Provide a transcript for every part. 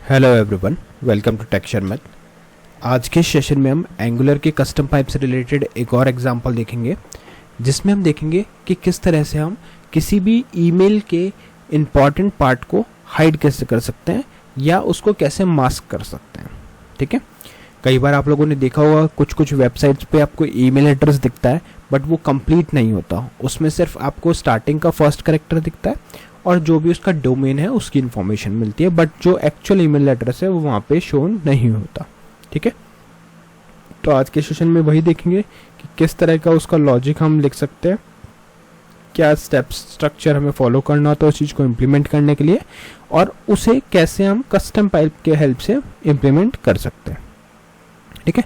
Hello everyone, welcome to texture math. आज के session में हम एंगुलर के कस्टम पाइप से रिलेटेड एक और एग्जांपल देखेंगे, जिसमें हम देखेंगे कि किस तरह से हम किसी भी ईमेल के इम्पॉर्टेंट पार्ट को हाइड कैसे कर सकते हैं या उसको कैसे मास्क कर सकते हैं। ठीक है, कई बार आप लोगों ने देखा होगा कुछ वेबसाइट्स पे आपको ईमेल एड्रेस दिखता है बट वो कंप्लीट नहीं होता, उसमें सिर्फ आपको स्टार्टिंग का फर्स्ट कैरेक्टर दिखता है और जो भी उसका डोमेन है उसकी इन्फॉर्मेशन मिलती है, बट जो एक्चुअल ईमेल एड्रेस है वो वहाँ पे शो नहीं होता। ठीक है, तो आज के सेशन में वही देखेंगे कि किस तरह का उसका लॉजिक हम लिख सकते हैं, क्या स्टेप्स स्ट्रक्चर हमें फॉलो करना होता है उस चीज़ को इम्प्लीमेंट करने के लिए, और उसे कैसे हम कस्टम पाइप के हेल्प से इम्प्लीमेंट कर सकते हैं। ठीक है,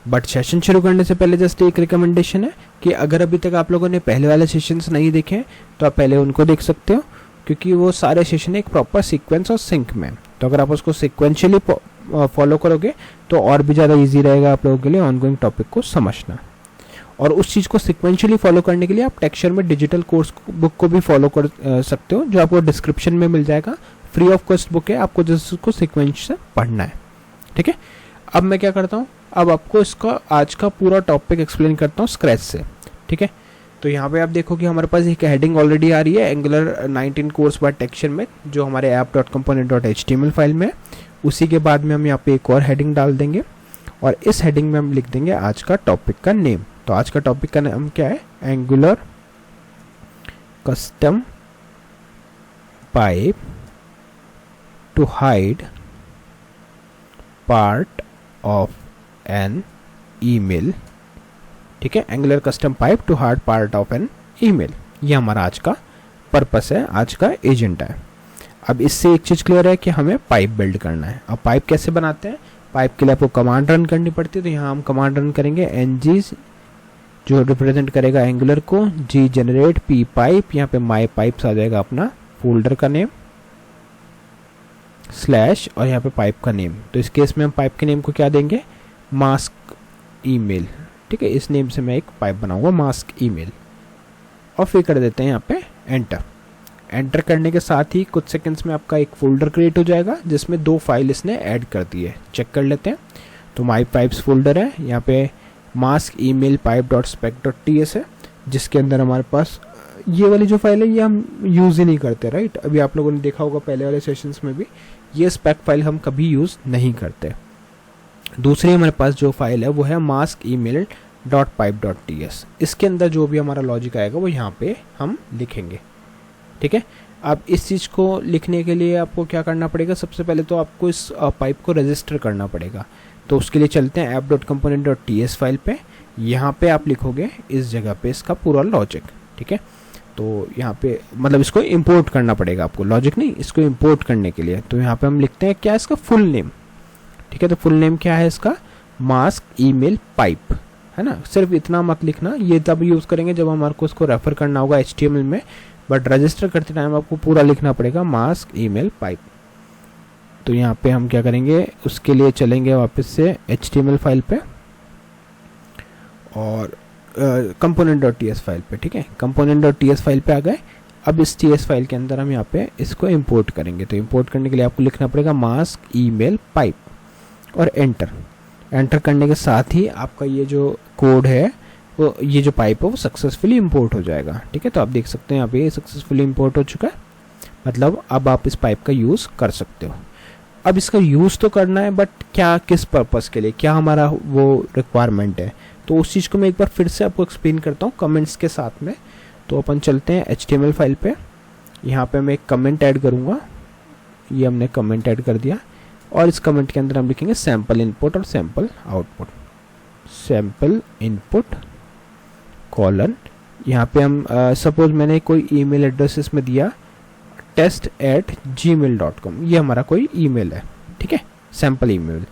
बट सेशन शुरू करने से पहले जस्ट एक रिकमेंडेशन है कि अगर अभी तक आप लोगों ने पहले वाले सेशंस नहीं देखे हैं तो आप पहले उनको देख सकते हो, क्योंकि वो सारे सेशन एक प्रॉपर सीक्वेंस और सिंक में। तो अगर आप उसको सिक्वेंशियली फॉलो करोगे तो और भी ज़्यादा इजी रहेगा आप लोगों के लिए ऑनगोइंग टॉपिक को समझना। और उस चीज़ को सिक्वेंशियली फॉलो करने के लिए आप टेक्सचर में डिजिटल कोर्स बुक को भी फॉलो कर सकते हो, जो आपको डिस्क्रिप्शन में मिल जाएगा। फ्री ऑफ कॉस्ट बुक है, आपको जिसको सिक्वेंस से पढ़ना है। ठीक है, अब मैं क्या करता हूँ, अब आपको इसका आज का पूरा टॉपिक एक्सप्लेन करता हूँ स्क्रैच से। ठीक है, तो यहाँ पे आप देखो कि हमारे पास एक हेडिंग ऑलरेडी आ रही है, एंगुलर 19 कोर्स बाय टेक्सचर में, जो हमारे app.component.html फाइल में है। उसी के बाद में हम यहाँ पे एक और हेडिंग डाल देंगे और इस हेडिंग में हम लिख देंगे आज का टॉपिक का नेम। तो आज का टॉपिक का नाम क्या है? Angular custom pipe to hide part of an email. ठीक है, Angular custom pipe to hard part of an email, ये हमारा आज का पर्पस है, आज का एजेंडा है। अब इससे एक चीज़ क्लियर है कि हमें पाइप बिल्ड करना है। अब पाइप कैसे बनाते हैं? पाइप के लिए आपको कमांड रन करनी पड़ती है, तो यहाँ हम कमांड रन करेंगे ng, जो रिप्रेजेंट करेगा एंगुलर को, g जनरेट p पाइप, यहाँ पे माई पाइप्स आ जाएगा अपना फोल्डर का नेम, स्लैश और यहाँ पे पाइप का नेम। तो इस केस में हम पाइप के नेम को क्या देंगे? Mask email. ठीक है, इस नेम से मैं एक पाइप बनाऊंगा, मास्क ईमेल, और फिर कर देते हैं यहाँ पे एंटर। एंटर करने के साथ ही कुछ सेकंड्स में आपका एक फोल्डर क्रिएट हो जाएगा जिसमें 2 फाइल इसने ऐड कर दी है। चेक कर लेते हैं। तो माई पाइप्स फोल्डर है, यहाँ पे mask email pipe dot spec dot ts है, जिसके अंदर हमारे पास ये वाली जो फाइल है ये हम यूज़ ही नहीं करते, राइट। अभी आप लोगों ने देखा होगा पहले वाले सेशंस में भी, ये स्पेक फाइल हम कभी यूज़ नहीं करते। दूसरी हमारे पास जो फाइल है वो है mask email dot pipe dot ts। इसके अंदर जो भी हमारा लॉजिक आएगा वो यहाँ पे हम लिखेंगे। ठीक है, अब इस चीज़ को लिखने के लिए आपको क्या करना पड़ेगा? सबसे पहले तो आपको इस पाइप को रजिस्टर करना पड़ेगा। तो उसके लिए चलते हैं app.component.ts फाइल पे। यहाँ पे आप लिखोगे इस जगह पे इसका पूरा लॉजिक। ठीक है, तो यहाँ पे मतलब इसको इंपोर्ट करना पड़ेगा आपको, लॉजिक नहीं, इसको इंपोर्ट करने के लिए। तो यहाँ पे हम लिखते हैं क्या, इसका फुल नेम। ठीक है, तो फुल नेम क्या है इसका? मास्क ईमेल पाइप, है ना। सिर्फ इतना मत लिखना, ये तब यूज़ करेंगे जब हमारे को इसको रेफर करना होगा HTML में, बट रजिस्टर करते टाइम आपको पूरा लिखना पड़ेगा मास्क ईमेल पाइप। तो यहाँ पे हम क्या करेंगे, उसके लिए चलेंगे वापस से HTML फाइल पे और component.ts फाइल पे। ठीक है, component.ts फाइल पे आ गए। अब इस ts फाइल के अंदर हम यहाँ पे इसको इंपोर्ट करेंगे। तो इंपोर्ट करने के लिए आपको लिखना पड़ेगा मास्क ईमेल पाइप और एंटर। एंटर करने के साथ ही आपका ये जो कोड है, वो ये जो पाइप है वो सक्सेसफुली इंपोर्ट हो जाएगा। ठीक है, तो आप देख सकते हैं यहाँ पे ये सक्सेसफुली इंपोर्ट हो चुका है, मतलब अब आप इस पाइप का यूज़ कर सकते हो। अब इसका यूज़ तो करना है, बट क्या, किस पर्पस के लिए, क्या हमारा वो रिक्वायरमेंट है, तो उस चीज़ को मैं एक बार फिर से आपको एक्सप्लेन करता हूँ कमेंट्स के साथ में। तो अपन चलते हैं HTML फाइल पे। यहाँ पे मैं एक कमेंट ऐड करूँगा, ये हमने कमेंट ऐड कर दिया, और इस कमेंट के अंदर हम लिखेंगे सैम्पल इनपुट और sample output. Sample input colon, यहाँ पे हम सपोज मैंने कोई ईमेल एड्रेस इसमें दिया test@gmail.com, ये हमारा कोई ईमेल है। ठीक है, सैम्पल ईमेल।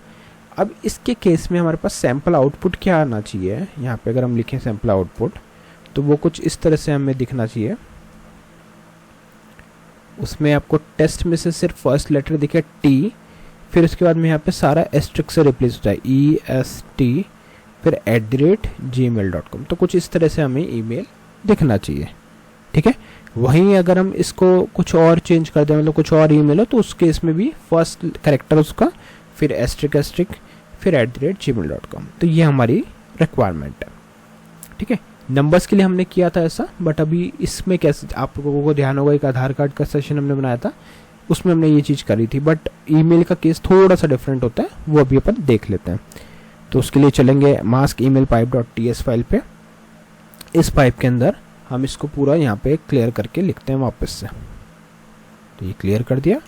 अब इसके केस में हमारे पास सैम्पल आउटपुट क्या आना चाहिए? यहाँ पे अगर हम लिखें सैम्पल आउटपुट, तो वो कुछ इस तरह से हमें दिखना चाहिए। उसमें आपको टेस्ट में से सिर्फ फर्स्ट लेटर दिखे T, फिर उसके बाद में यहाँ पे सारा एस्ट्रिक से रिप्लेस हो जाए EST, फिर @gmail.com। तो कुछ इस तरह से हमें ईमेल दिखना चाहिए। ठीक है, वहीं अगर हम इसको कुछ और चेंज कर दें, मतलब कुछ और ईमेल हो, तो उस केस में भी फर्स्ट कैरेक्टर उसका, फिर एस्ट्रिक एस्ट्रिक, फिर @gmail.com। तो ये हमारी रिक्वायरमेंट है। ठीक है, नंबर्स के लिए हमने किया था ऐसा, बट अभी इसमें कैसे, आप लोगों को ध्यान होगा एक आधार कार्ड का सेशन हमने बनाया था, उसमें हमने ये चीज़ करी थी, बट ईमेल का केस थोड़ा सा डिफरेंट होता है, वो अभी अपन देख लेते हैं। तो उसके लिए चलेंगे mask email pipe.ts फाइल पे। इस पाइप के अंदर हम इसको पूरा यहाँ पे क्लियर करके लिखते हैं वापस से। तो ये क्लियर कर दिया,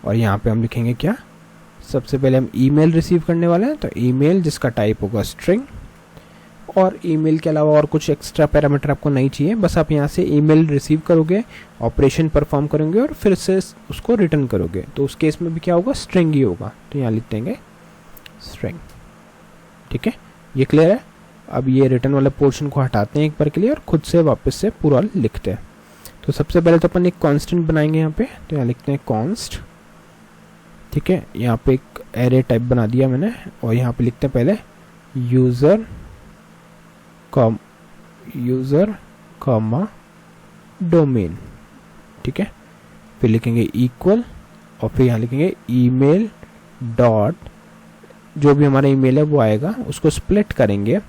और यहाँ पे हम लिखेंगे क्या, सबसे पहले हम ईमेल रिसीव करने वाले हैं, तो ईमेल जिसका टाइप होगा स्ट्रिंग, और ईमेल के अलावा और कुछ एक्स्ट्रा पैरामीटर आपको नहीं चाहिए, बस आप यहाँ से ईमेल रिसीव करोगे, ऑपरेशन परफॉर्म करोगे और फिर से उसको रिटर्न करोगे। तो उस केस में भी क्या होगा, स्ट्रिंग ही होगा। तो यहाँ लिख देंगे स्ट्रिंग। ठीक है, ये क्लियर है। अब ये रिटर्न वाले पोर्शन को हटाते हैं एक बार के लिए और खुद से वापस से पूरा लिखते हैं। तो सबसे पहले तो अपन एक कांस्टेंट बनाएंगे यहाँ पे, तो यहाँ लिखते हैं कॉन्स्ट। ठीक है, यहाँ पे एक एरे टाइप बना दिया मैंने, और यहाँ पे लिखते हैं पहले यूज़र कॉमा डोमेन। ठीक है, फिर लिखेंगे इक्वल, और फिर यहाँ लिखेंगे ईमेल डॉट, जो भी हमारा ईमेल है वो आएगा, उसको स्प्लिट करेंगे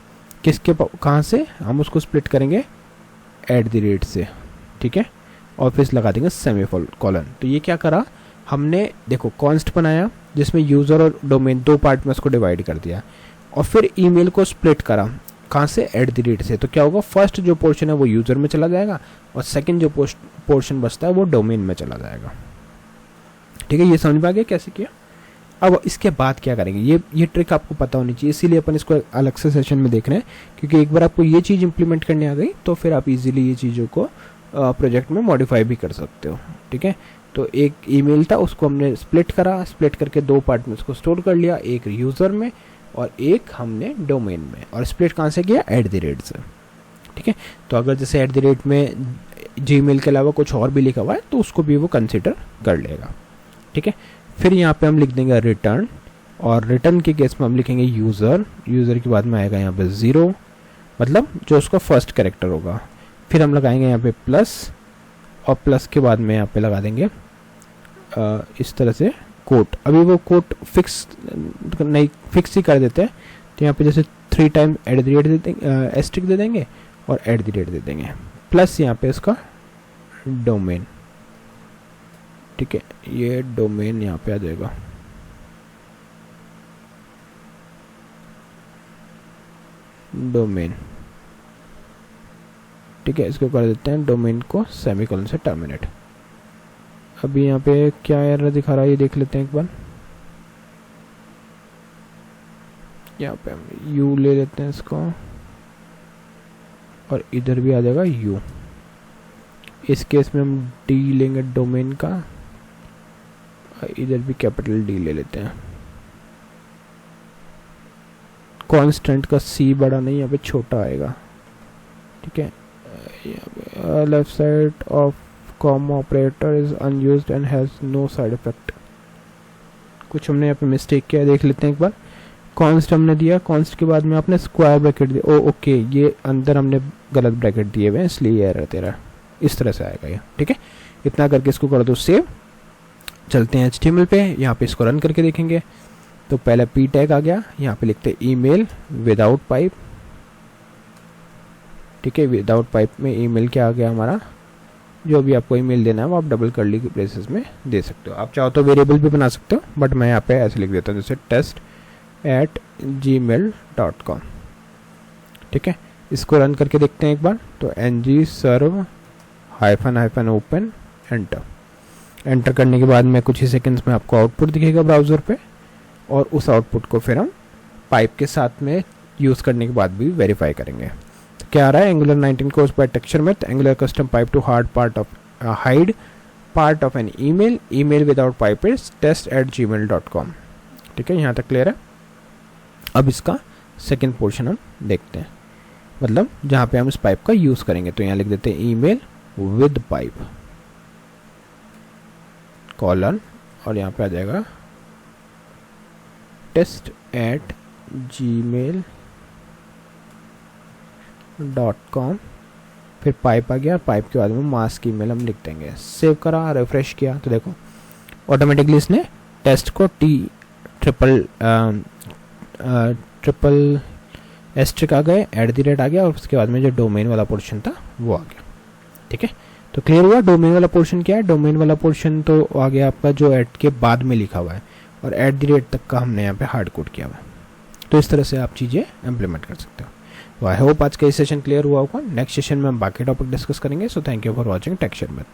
किसके, कहाँ से, हम उसको स्प्लिट करेंगे @ से। ठीक है, और फिर लगा देंगे सेमीकोलन। तो ये क्या करा हमने, देखो कॉन्स्ट बनाया जिसमें यूज़र और डोमेन दो पार्ट में उसको डिवाइड कर दिया, और फिर ईमेल को स्प्लिट करा कहाँ से, @ से। तो क्या होगा, फर्स्ट जो पोर्शन है वो यूज़र में चला जाएगा, और सेकंड जो पोर्शन बचता है वो डोमेन में चला जाएगा। ठीक है, ये समझ में आ गया कैसे किया। अब इसके बाद क्या करेंगे, ये ट्रिक आपको पता होनी चाहिए, इसीलिए अपन इसको अलग से सेशन में देख रहे हैं, क्योंकि एक बार आपको ये चीज़ इंप्लीमेंट करने आ गई तो फिर आप इजीली ये चीज़ों को प्रोजेक्ट में मॉडिफाई भी कर सकते हो। ठीक है, तो एक ईमेल था, उसको हमने स्प्लिट करा, स्प्लिट करके दो पार्ट में उसको स्टोर कर लिया, एक यूज़र में और एक हमने डोमेन में, और स्प्लिट कहाँ से किया, @ से। ठीक है, तो अगर जैसे @ में जीमेल के अलावा कुछ और भी लिखा हुआ है तो उसको भी वो कंसिडर कर लेगा। ठीक है, फिर यहाँ पे हम लिख देंगे रिटर्न, और रिटर्न के केस में हम लिखेंगे यूज़र के बाद में आएगा यहाँ पे 0, मतलब जो उसका फर्स्ट कैरेक्टर होगा। फिर हम लगाएंगे यहाँ पे प्लस, और प्लस के बाद में यहाँ पे लगा देंगे इस तरह से कोट। अभी वो कोट फिक्स नहीं, फिक्स ही कर देते हैं, तो यहाँ पे जैसे 3 टाइम @ दे देंगे, एस्ट्रिक दे देंगे और @ दे देंगे, प्लस यहाँ पे इसका डोमेन। ठीक है, ये डोमेन यहाँ पे आ जाएगा। डोमेन, ठीक है, इसको कर देते हैं डोमेन को सेमीकोलन से टर्मिनेट। अभी यहाँ पे क्या एरर दिखा रहा है ये देख लेते हैं एक बार। यहाँ पे हम यू ले लेते हैं इसको, और इधर भी आ जाएगा यू। इस केस में हम डी लेंगे डोमेन का, इधर भी कैपिटल डी ले लेते हैं। कांस्टेंट का सी बड़ा नहीं, यहाँ पे छोटा आएगा। ठीक है, left side of comma operator is unused and has no side effect. कुछ हमने यहाँ पे मिस्टेक किया, देख लेते हैं एक बार। कॉन्स्ट हमने दिया, कॉन्स्ट के बाद में आपने स्क्वायर ब्रैकेट दिया, ओके, ये अंदर हमने गलत ब्रैकेट दिए हुए हैं, इसलिए एरर तेरा इस तरह से आएगा ये। ठीक है, इतना करके इसको कर दो सेव। चलते हैं HTML पे, यहाँ पे इसको रन करके देखेंगे। तो पहले p टैग आ गया, यहाँ पे लिखते हैं ईमेल विदाउट पाइप। ठीक है, विदाउट पाइप में ईमेल क्या आ गया हमारा, जो भी आपको ईमेल देना है वो आप डबल कर्ली के प्लेसेस में दे सकते हो। आप चाहो तो वेरिएबल भी बना सकते हो, बट मैं यहाँ पे ऐसे लिख देता हूँ जैसे test@gmail.com। ठीक है, इसको रन करके देखते हैं एक बार। तो ng serve -open enter. Enter करने के बाद में कुछ ही सेकंड्स में आपको आउटपुट दिखेगा ब्राउज़र पे, और उस आउटपुट को फिर हम पाइप के साथ में यूज़ करने के बाद भी वेरीफाई करेंगे। तो क्या आ रहा है, Angular 19 course by TextureMath, Angular custom pipe to hide part of an email without pipe is test@gmail.com। ठीक है, यहाँ तक क्लियर है। अब इसका सेकेंड पोर्शन हम देखते हैं, मतलब जहाँ पे हम इस पाइप का यूज़ करेंगे। तो यहाँ लिख देते हैं ईमेल विद पाइप कॉलन, और यहाँ पे आ जाएगा test@gmail.com फिर पाइप आ गया, और पाइप के बाद में मास्क ईमेल हम लिख देंगे। सेव करा, रिफ्रेश किया तो देखो ऑटोमेटिकली इसने टेस्ट को ट्रिपल एस्ट्रिक आ गए, @ आ गया, और उसके बाद में जो डोमेन वाला पोर्शन था वो आ गया। ठीक है, तो क्लियर हुआ। डोमेन वाला पोर्शन क्या है? डोमेन वाला पोर्शन तो आ गया आपका जो एट के बाद में लिखा हुआ है, और @ तक का हमने यहाँ पे हार्ड कोड किया हुआ है। तो इस तरह से आप चीज़ें इम्प्लीमेंट कर सकते हो। तो आई होप आज का ये सेशन क्लियर हुआ होगा। नेक्स्ट सेशन में हम बाकी टॉपिक डिस्कस करेंगे। So thank you for watching tech share math.